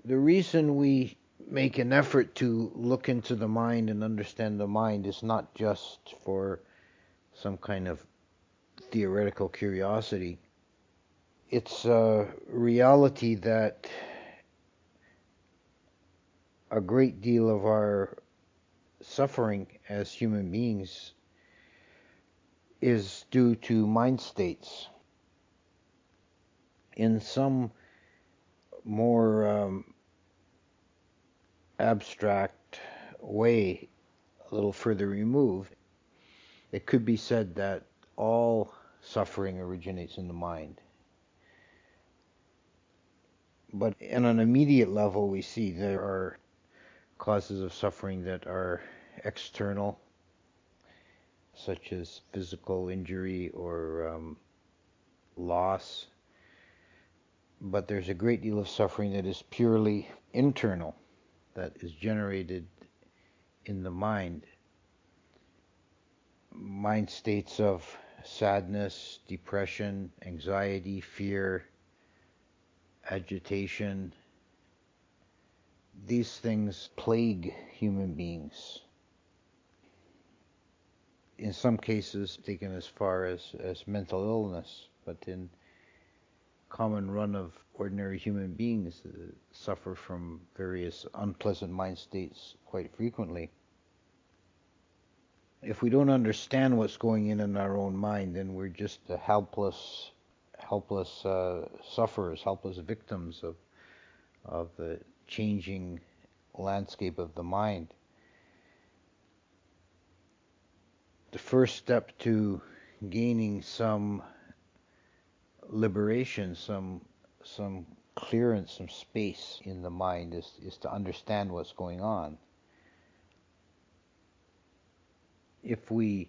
The reason we make an effort to look into the mind and understand the mind is not just for some kind of theoretical curiosity. It's a reality that a great deal of our suffering as human beings is due to mind states. In some more abstract way, a little further removed, it could be said that all suffering originates in the mind. But on an immediate level, we see there are causes of suffering that are external, such as physical injury or loss. But there's a great deal of suffering that is purely internal, that is generated in the mind. Mind states of sadness, depression, anxiety, fear, agitation. These things plague human beings. In some cases, taken as far as mental illness, but in common run of ordinary human beings suffer from various unpleasant mind states quite frequently. If we don't understand what's going in our own mind, then we're just helpless sufferers, helpless victims of the changing landscape of the mind. The first step to gaining some liberation, some clearance, some space in the mind is to understand what's going on. If we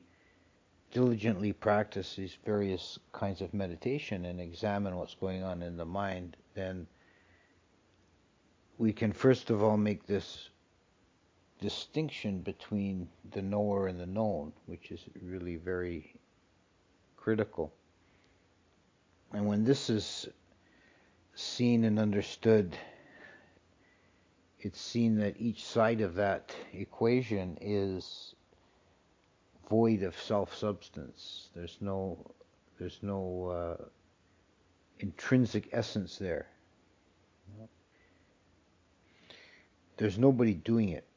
diligently practice these various kinds of meditation and examine what's going on in the mind, then we can first of all make this distinction between the knower and the known, which is really very critical. And when this is seen and understood, it's seen that each side of that equation is void of self-substance. There's no intrinsic essence there. There's nobody doing it.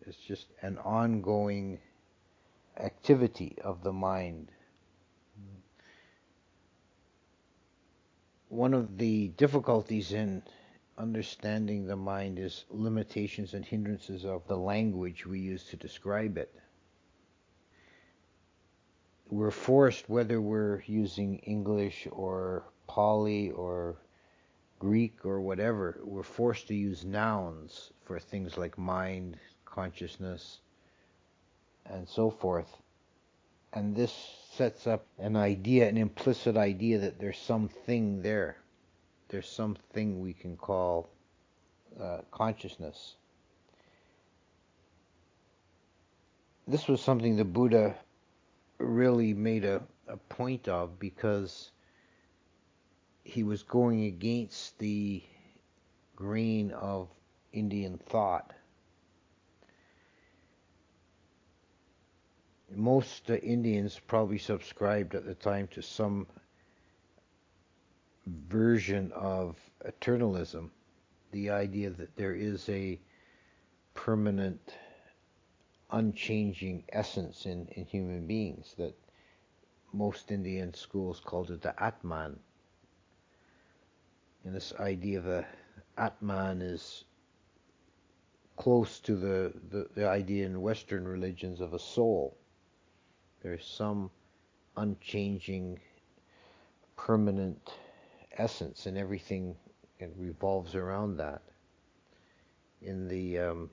It's just an ongoing activity of the mind. One of the difficulties in understanding the mind is limitations and hindrances of the language we use to describe it. We're forced, whether we're using English or Pali or Greek or whatever, we're forced to use nouns for things like mind, consciousness, and so forth. And this sets up an idea, an implicit idea that there's something there. There's something we can call consciousness. This was something the Buddha really made a point of, because he was going against the grain of Indian thought. Most Indians probably subscribed at the time to some version of eternalism, the idea that there is a permanent, unchanging essence in human beings, that most Indian schools called it the Atman. And this idea of the Atman is close to the idea in Western religions of a soul. There's some unchanging, permanent essence, and everything revolves around that. In the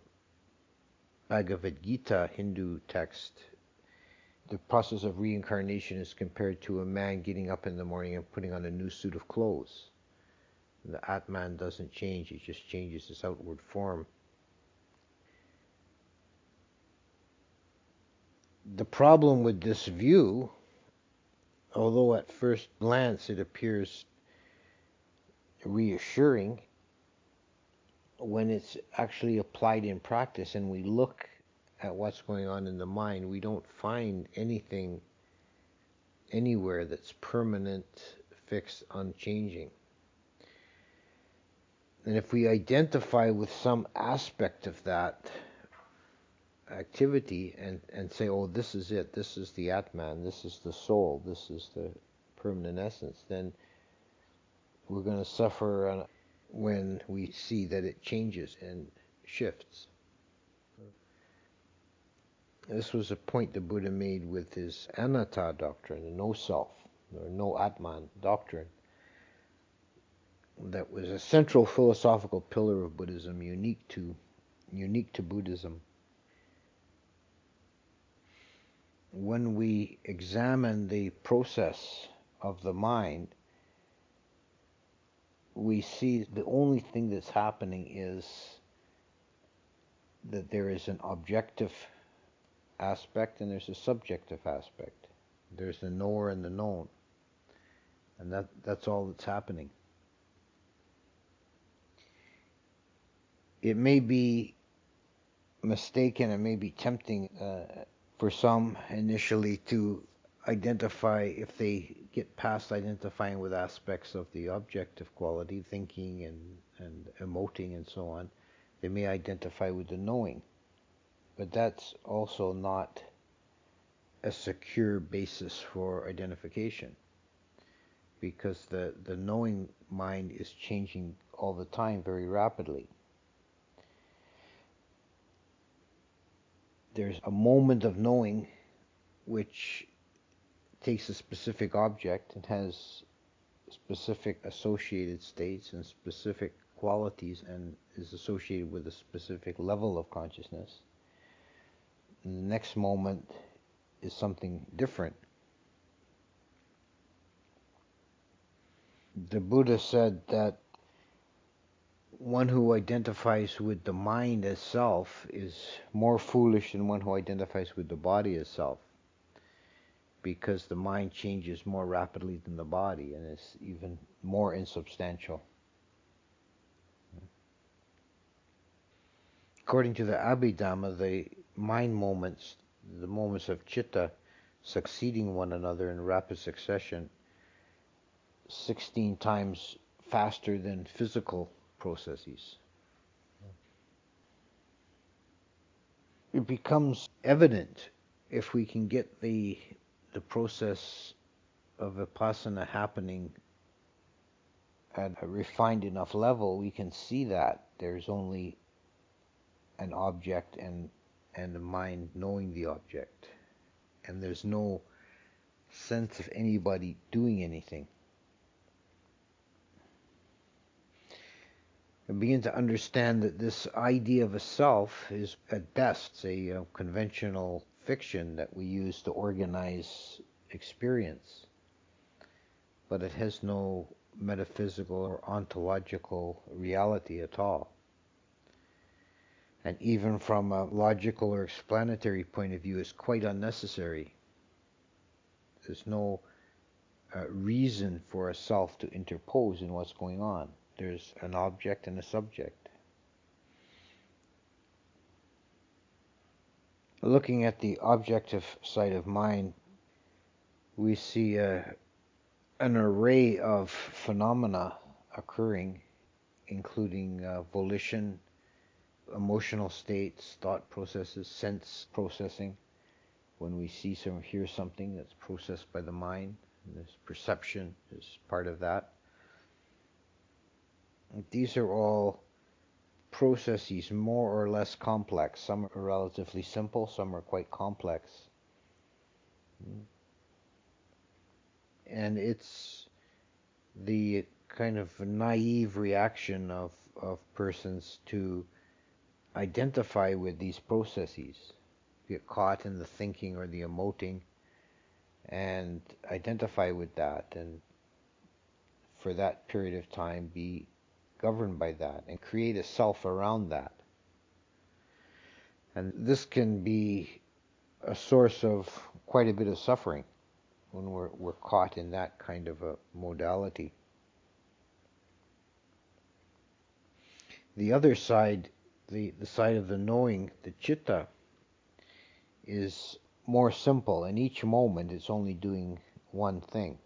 Bhagavad Gita, Hindu text, the process of reincarnation is compared to a man getting up in the morning and putting on a new suit of clothes. The Atman doesn't change, it just changes its outward form. The problem with this view, although at first glance it appears reassuring, when it's actually applied in practice and we look at what's going on in the mind, we don't find anything anywhere that's permanent, fixed, unchanging. And if we identify with some aspect of that activity and say, oh, this is it, this is the Atman, this is the soul, this is the permanent essence, then we're going to suffer when we see that it changes and shifts. This was a point the Buddha made with his anatta doctrine, the no self, or no Atman doctrine, that was a central philosophical pillar of Buddhism, unique to Buddhism. When we examine the process of the mind, we see the only thing that's happening is that there is an objective aspect and there's a subjective aspect. There's the knower and the known. And that's all that's happening. It may be mistaken, it may be tempting for some initially to identify, if they get past identifying with aspects of the objective quality, thinking and emoting and so on, they may identify with the knowing. But that's also not a secure basis for identification, because the knowing mind is changing all the time very rapidly. There's a moment of knowing which takes a specific object and has specific associated states and specific qualities and is associated with a specific level of consciousness. And the next moment is something different. The Buddha said that one who identifies with the mind as self is more foolish than one who identifies with the body as self, because the mind changes more rapidly than the body and is even more insubstantial. According to the Abhidhamma, the mind moments, the moments of citta, succeeding one another in rapid succession, 16 times faster than physical processes. It becomes evident if we can get the process of vipassana happening at a refined enough level, we can see that there's only an object and the mind knowing the object. And there's no sense of anybody doing anything. I begin to understand that this idea of a self is at best a conventional fiction that we use to organize experience, but it has no metaphysical or ontological reality at all. And even from a logical or explanatory point of view, it's quite unnecessary. There's no reason for a self to interpose in what's going on. There's an object and a subject. Looking at the objective side of mind, we see an array of phenomena occurring, including volition, emotional states, thought processes, sense processing. When we see or hear something, that's processed by the mind. And there's perception is part of that. These are all processes more or less complex. Some are relatively simple, some are quite complex. And it's the kind of naive reaction of persons to identify with these processes, get caught in the thinking or the emoting and identify with that, and for that period of time be governed by that and create a self around that. And this can be a source of quite a bit of suffering when we're caught in that kind of a modality. The other side, the side of the knowing, the chitta, is more simple, and each moment it's only doing one thing.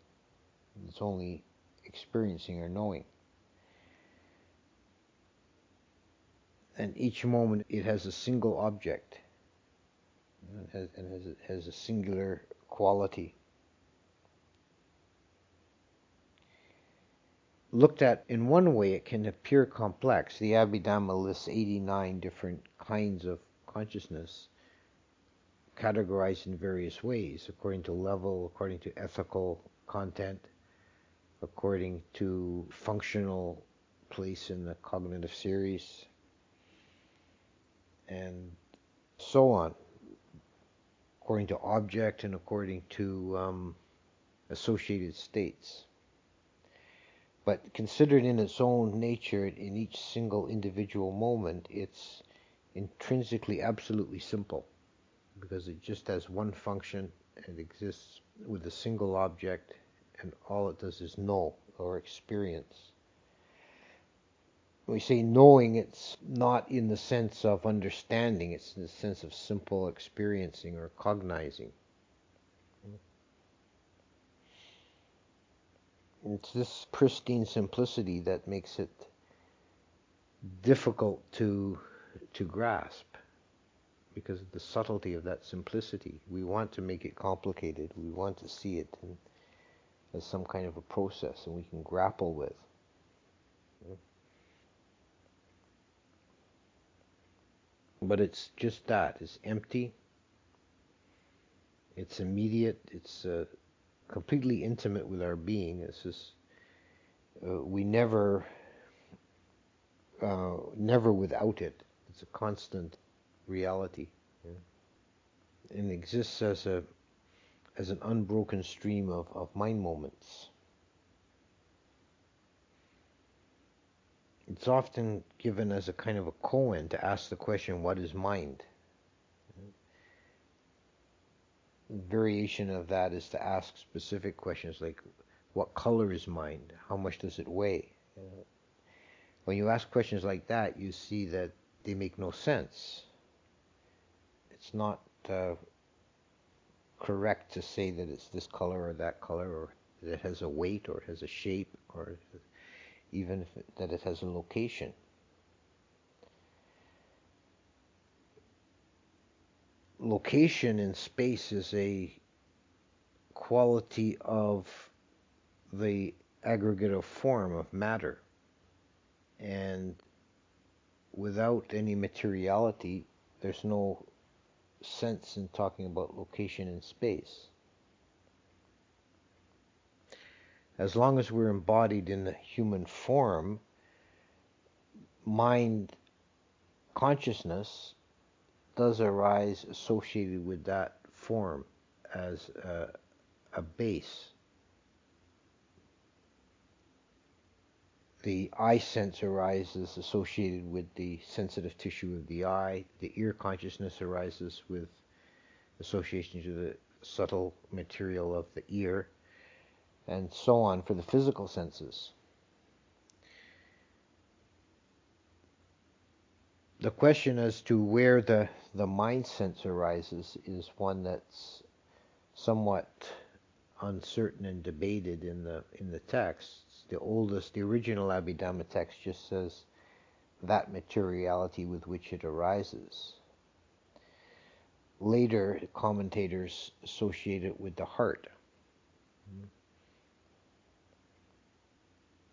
It's only experiencing or knowing. And each moment it has a single object, and has a singular quality. Looked at in one way, it can appear complex. The Abhidhamma lists 89 different kinds of consciousness, categorized in various ways, according to level, according to ethical content, according to functional place in the cognitive series, and so on, according to object and according to associated states. But considered in its own nature, in each single individual moment, it's intrinsically absolutely simple, because it just has one function and exists with a single object, and all it does is know or experience. When we say knowing, it's not in the sense of understanding, it's in the sense of simple experiencing or cognizing. It's this pristine simplicity that makes it difficult to grasp, because of the subtlety of that simplicity. We want to make it complicated. We want to see it as some kind of a process and we can grapple with. But it's just that. It's empty. It's immediate. It's completely intimate with our being. It's just we never without it. It's a constant reality, and exists as an unbroken stream of mind moments. It's often given as a kind of a koan to ask the question, what is mind? Variation of that is to ask specific questions like, what color is mind? How much does it weigh? When you ask questions like that, you see that they make no sense. It's not correct to say that it's this color or that color, or that it has a weight, or it has a shape, or even that it has a location. Location in space is a quality of the aggregative form of matter, and without any materiality, there's no sense in talking about location in space. As long as we're embodied in the human form, mind consciousness does arise associated with that form as a base. The eye sense arises associated with the sensitive tissue of the eye. The ear consciousness arises with association to the subtle material of the ear, and so on for the physical senses. The question as to where the mind sense arises is one that's somewhat uncertain and debated in the texts. The original Abhidhamma text just says that materiality with which it arises. Later, commentators associate it with the heart.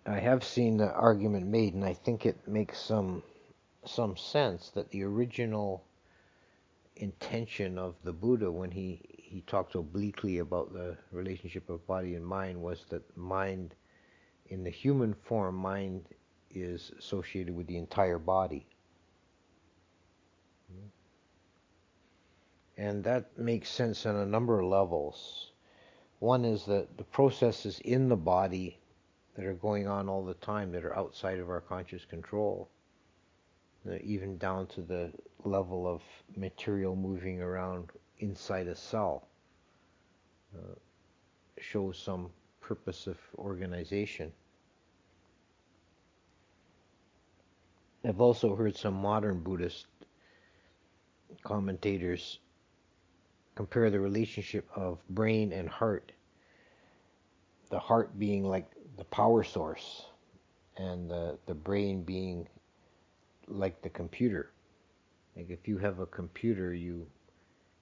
I have seen the argument made, and I think it makes some sense, that the original intention of the Buddha when he talked obliquely about the relationship of body and mind was that mind, in the human form, mind is associated with the entire body. And that makes sense on a number of levels. One is that the processes in the body that are going on all the time, that are outside of our conscious control, even down to the level of material moving around inside a cell, shows some purpose of organization. I've also heard some modern Buddhist commentators compare the relationship of brain and heart, the heart being like the power source and the brain being like the computer. Like if you have a computer, you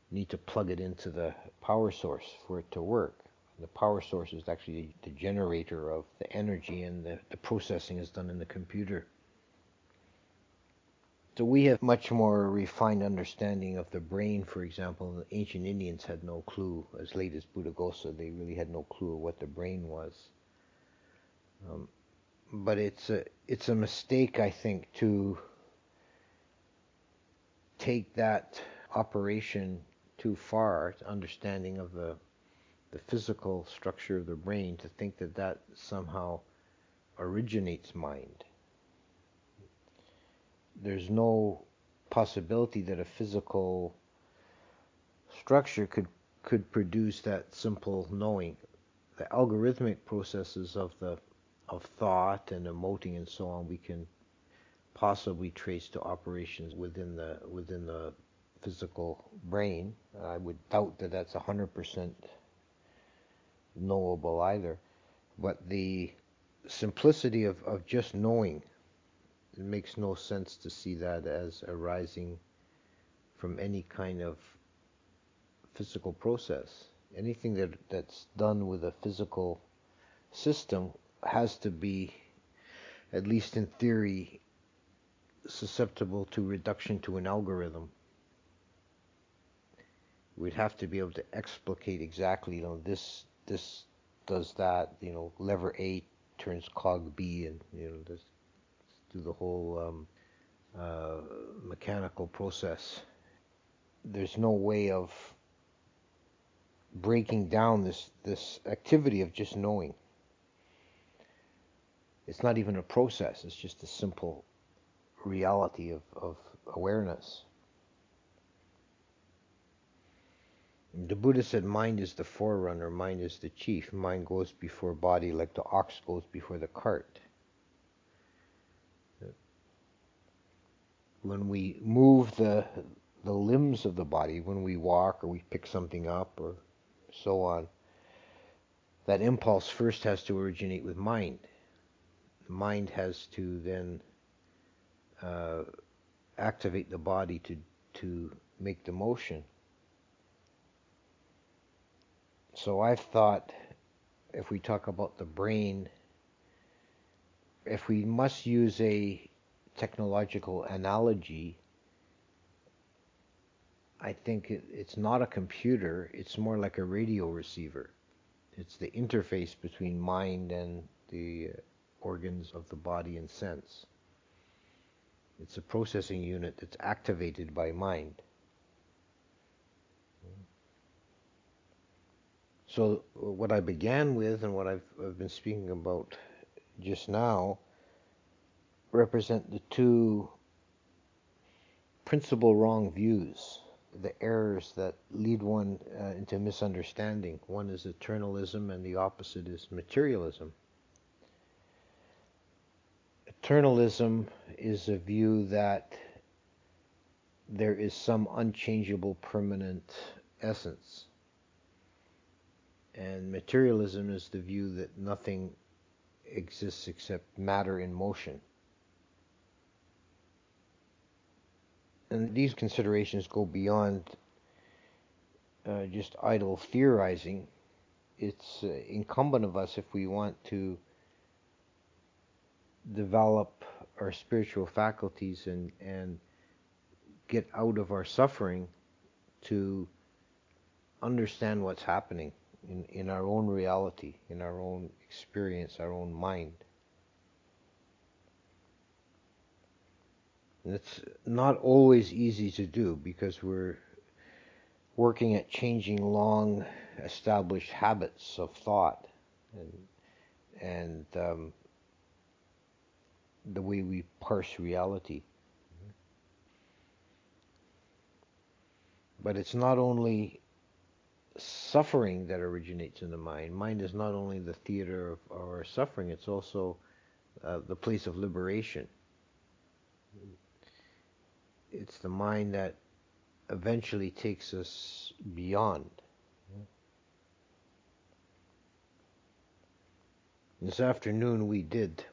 need to plug it into the power source for it to work. The power source is actually the generator of the energy, and the processing is done in the computer. So we have much more refined understanding of the brain, for example. The ancient Indians had no clue. As late as Buddhaghosa, they really had no clue of what the brain was. But it's a mistake, I think, to take that operation too far, understanding of the physical structure of the brain, to think that that somehow originates mind. There's no possibility that a physical structure could produce that simple knowing. The algorithmic processes of thought and emoting and so on, we can possibly trace to operations within the physical brain. I would doubt that that's 100% knowable either. But the simplicity of just knowing, it makes no sense to see that as arising from any kind of physical process. Anything that's done with a physical system has to be, at least in theory, susceptible to reduction to an algorithm. We'd have to be able to explicate exactly, this does that, lever A turns cog B, and just do the whole mechanical process. There's no way of breaking down this activity of just knowing. It's not even a process, it's just a simple reality of awareness. The Buddha said mind is the forerunner, mind is the chief. Mind goes before body like the ox goes before the cart. When we move the limbs of the body, when we walk or we pick something up or so on, that impulse first has to originate with mind. The mind has to then activate the body to make the motion. So I've thought, if we talk about the brain, if we must use a technological analogy, I think it's not a computer, it's more like a radio receiver. It's the interface between mind and the organs of the body and sense. It's a processing unit that's activated by mind. So what I began with and what I've been speaking about just now represent the two principal wrong views, the errors that lead one into misunderstanding. One is eternalism and the opposite is materialism. Eternalism is a view that there is some unchangeable permanent essence. And materialism is the view that nothing exists except matter in motion. And these considerations go beyond just idle theorizing. It's incumbent of us, if we want to develop our spiritual faculties and get out of our suffering, to understand what's happening in our own reality, in our own experience, our own mind. And it's not always easy to do because we're working at changing long established habits of thought and the way we parse reality. But it's not only suffering that originates in the mind. Mind is not only the theater of our suffering, it's also the place of liberation. It's the mind that eventually takes us beyond. This afternoon we did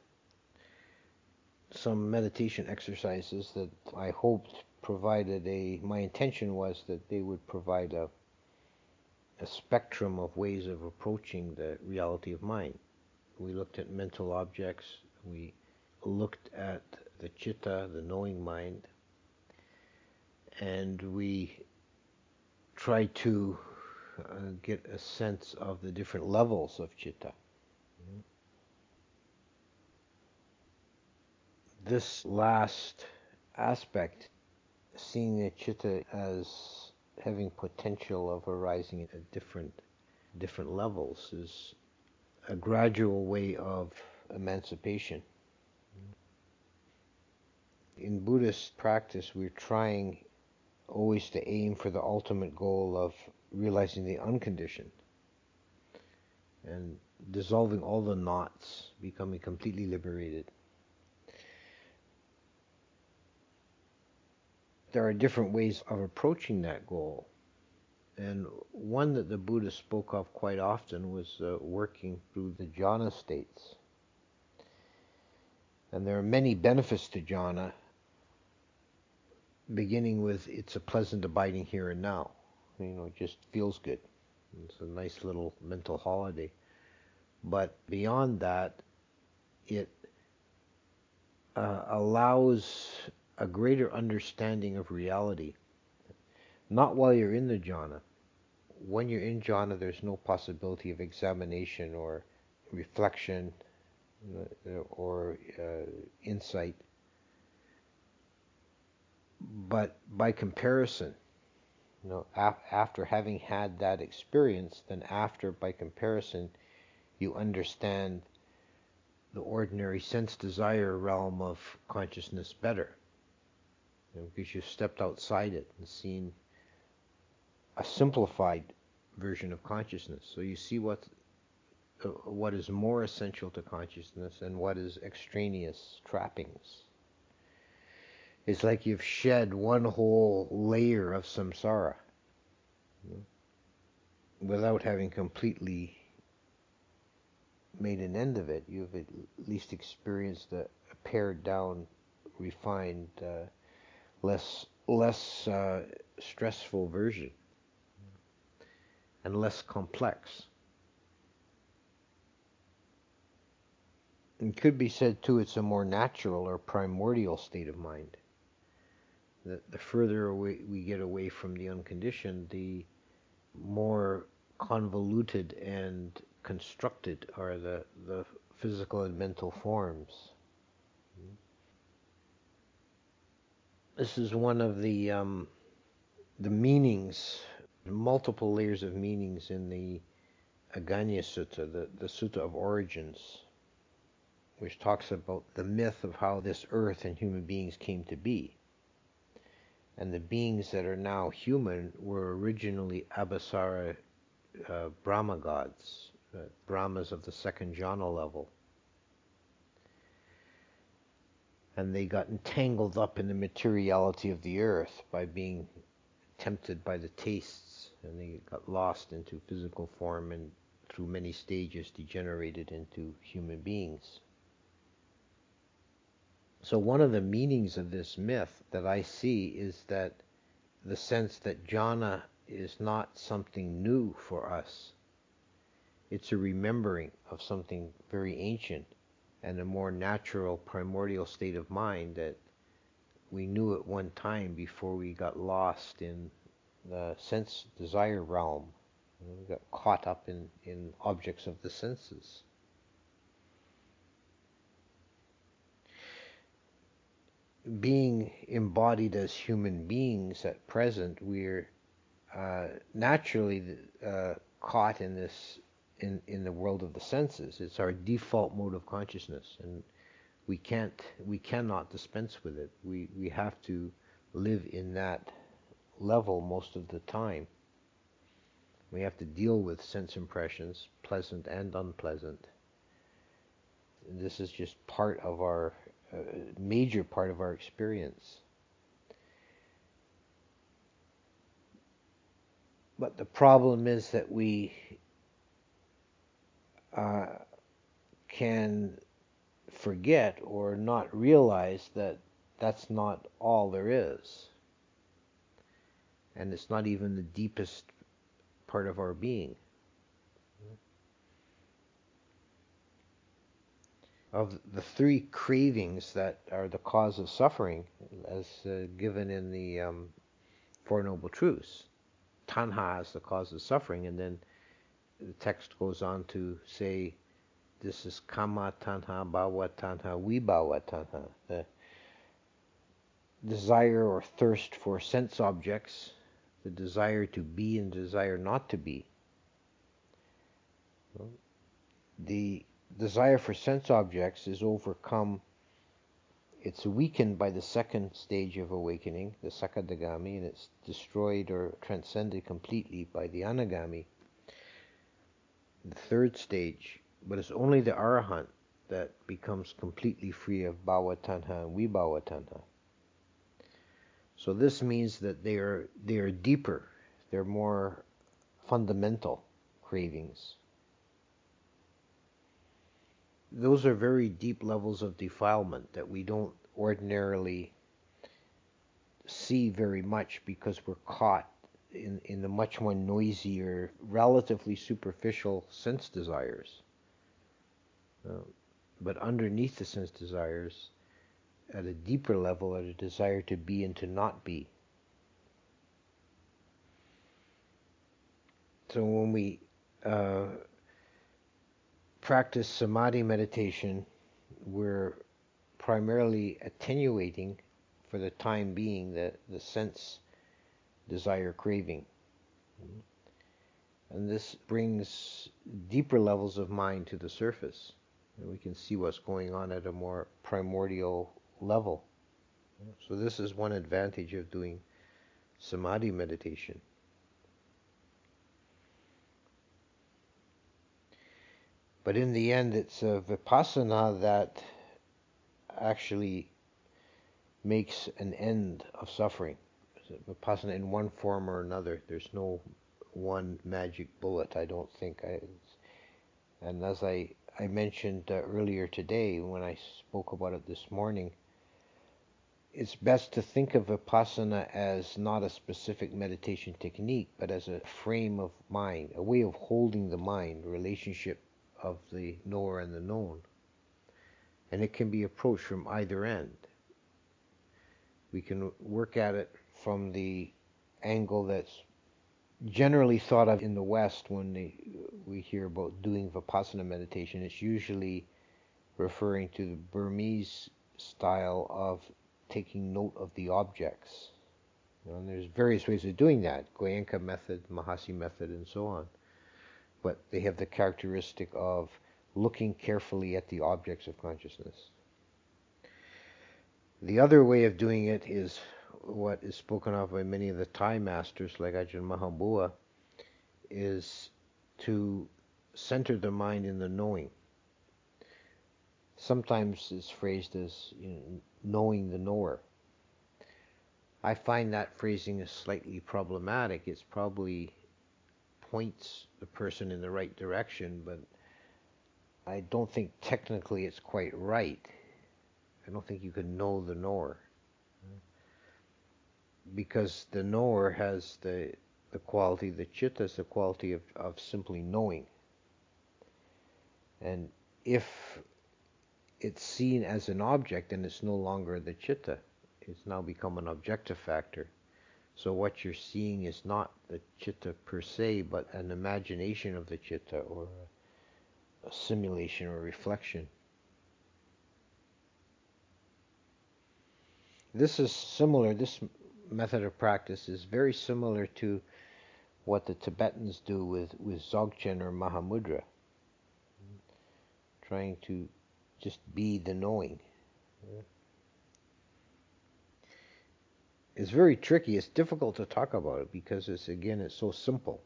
some meditation exercises that I hoped provided my intention was that they would provide a spectrum of ways of approaching the reality of mind. We looked at mental objects, we looked at the chitta, the knowing mind, and we tried to get a sense of the different levels of chitta. This last aspect, seeing the chitta as having potential of arising at different levels, is a gradual way of emancipation. In Buddhist practice, we're trying always to aim for the ultimate goal of realizing the unconditioned and dissolving all the knots, becoming completely liberated. There are different ways of approaching that goal. And one that the Buddha spoke of quite often was working through the jhana states. And there are many benefits to jhana, beginning with it's a pleasant abiding here and now. It just feels good. It's a nice little mental holiday. But beyond that, it allows a greater understanding of reality. Not while you're in the jhana. When you're in jhana, there's no possibility of examination or reflection or insight. But by comparison, after having had that experience, then by comparison, you understand the ordinary sense desire realm of consciousness better. Because you've stepped outside it and seen a simplified version of consciousness. So you see what is more essential to consciousness and what is extraneous trappings. It's like you've shed one whole layer of samsara without having completely made an end of it. You've at least experienced a pared down, refined, less stressful version and less complex. It could be said too, it's a more natural or primordial state of mind. The further away we get away from the unconditioned, the more convoluted and constructed are the physical and mental forms. This is one of the meanings, multiple layers of meanings in the Aganya Sutta, the Sutta of Origins, which talks about the myth of how this earth and human beings came to be. And the beings that are now human were originally Abhasara Brahma gods, Brahmas of the second jhana level. And they got entangled up in the materiality of the earth by being tempted by the tastes, and they got lost into physical form and through many stages degenerated into human beings. So one of the meanings of this myth that I see is that the sense that jhana is not something new for us. It's a remembering of something very ancient and a more natural, primordial state of mind that we knew at one time before we got lost in the sense desire realm. We got caught up in objects of the senses. Being embodied as human beings at present, we're naturally caught in this in the world of the senses. It's our default mode of consciousness, and we cannot dispense with it. We have to live in that level most of the time. We have to deal with sense impressions, pleasant and unpleasant. And this is just part of our a major part of our experience. But the problem is that we can forget or not realize that that's not all there is. And it's not even the deepest part of our being. Of the three cravings that are the cause of suffering, as given in the Four Noble Truths, tanha is the cause of suffering, and then the text goes on to say this is kama tanha, bhava tanha, vibhava tanha, the desire or thirst for sense objects, the desire to be and desire not to be. The desire for sense objects is overcome, it's weakened by the second stage of awakening, the Sakadagami, and it's destroyed or transcended completely by the Anagami, the third stage. But it's only the Arahant that becomes completely free of bhava tanha and vibhava tanha. So this means that they are deeper, they're more fundamental cravings. Those are very deep levels of defilement that we don't ordinarily see very much because we're caught in the much more noisier, relatively superficial sense desires. But underneath the sense desires, at a deeper level, are a desire to be and to not be. So when we practice samadhi meditation, we're primarily attenuating, for the time being, the sense desire craving. And this brings deeper levels of mind to the surface. And we can see what's going on at a more primordial level. So this is one advantage of doing samadhi meditation. But in the end, it's a vipassana that actually makes an end of suffering. Vipassana in one form or another. There's no one magic bullet, I don't think. And as I mentioned earlier today, when I spoke about it this morning, it's best to think of Vipassana as not a specific meditation technique, but as a frame of mind, a way of holding the mind, relationship of the knower and the known. And it can be approached from either end. We can work at it from the angle that's generally thought of in the West when we hear about doing Vipassana meditation. It's usually referring to the Burmese style of taking note of the objects. And there's various ways of doing that, Goenka method, Mahasi method, and so on. But they have the characteristic of looking carefully at the objects of consciousness. The other way of doing it is what is spoken of by many of the Thai masters, like Ajahn Mahabua, is to center the mind in the knowing. Sometimes it's phrased as knowing the knower. I find that phrasing is slightly problematic. It's probably points the person in the right direction, but I don't think technically it's quite right. I don't think you can know the knower, because the knower has the quality, the chitta is the quality of simply knowing. And if it's seen as an object, then it's no longer the chitta. It's now become an objective factor. So what you're seeing is not the chitta per se, but an imagination of the chitta, or a simulation or reflection. This is similar, this method of practice is very similar to what the Tibetans do with Dzogchen or Mahamudra, trying to just be the knowing. It's very tricky. It's difficult to talk about it because it's so simple.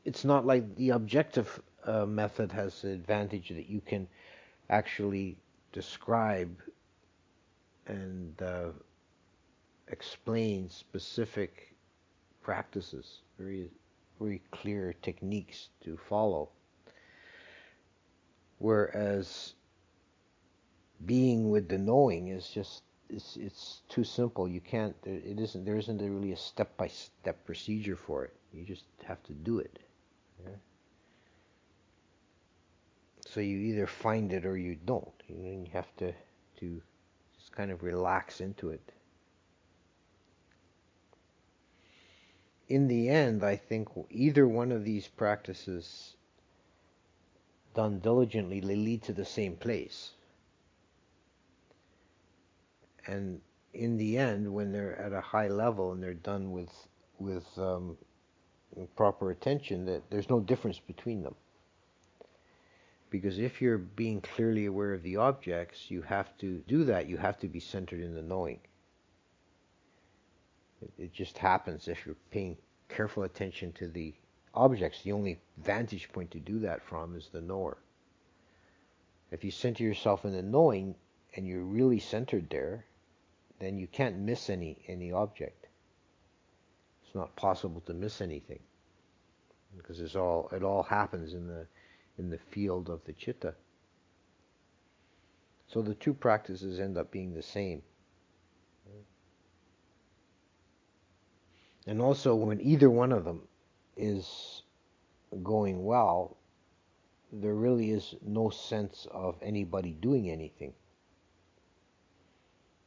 It's not like the objective method has the advantage that you can actually describe and explain specific practices, very, very clear techniques to follow. Whereas being with the knowing is just, it's too simple. You can't, there isn't really a step-by-step procedure for it. You just have to do it. Yeah? So you either find it or you don't. You have to just kind of relax into it. In the end, I think either one of these practices done diligently, they lead to the same place. And in the end, when they're at a high level and they're done with proper attention, that there's no difference between them. Because if you're being clearly aware of the objects, you have to do that. You have to be centered in the knowing. It just happens if you're paying careful attention to the objects. The only vantage point to do that from is the knower. If you center yourself in the knowing and you're really centered there, then you can't miss any object. It's not possible to miss anything because it all happens in the field of the citta. So the two practices end up being the same. And also, when either one of them is going well, there really is no sense of anybody doing anything.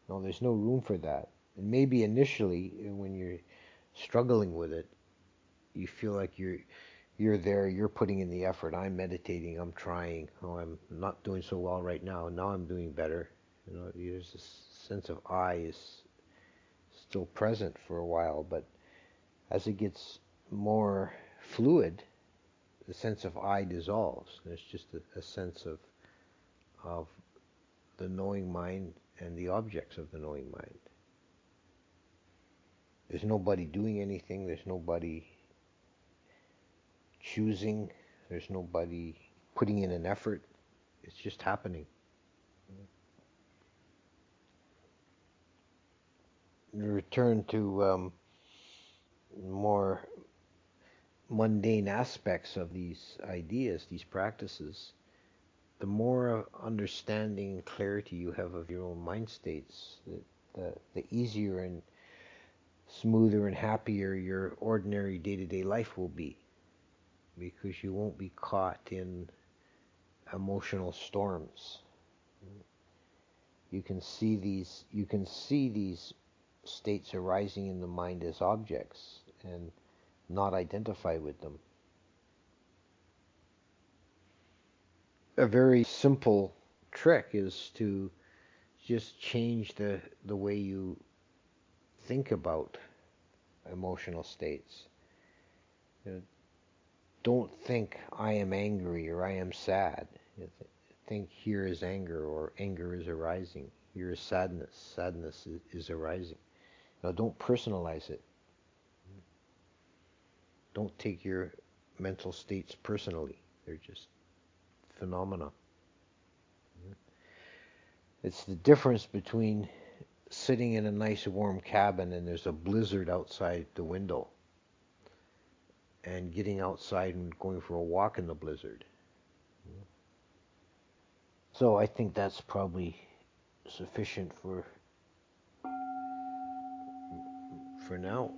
No, there's no room for that. And maybe initially, when you're struggling with it, you feel like you're there, you're putting in the effort. I'm meditating, I'm trying. Oh, I'm not doing so well right now. Now I'm doing better. There's this sense of I is still present for a while, but as it gets more fluid, the sense of I dissolves. There's just a sense of the knowing mind and the objects of the knowing mind. There's nobody doing anything. There's nobody choosing. There's nobody putting in an effort. It's just happening. Return to more mundane aspects of these ideas, these practices. The more understanding and clarity you have of your own mind states, the easier and smoother and happier your ordinary day-to-day life will be, because you won't be caught in emotional storms. You can see these states arising in the mind as objects and not identify with them. A very simple trick is to just change the way you think about emotional states. Don't think I am angry or I am sad. Think here is anger, or anger is arising. Here is sadness. Sadness is arising. Now don't personalize it. Don't take your mental states personally. They're just phenomena. It's the difference between sitting in a nice warm cabin and there's a blizzard outside the window, and getting outside and going for a walk in the blizzard. So I think that's probably sufficient for now.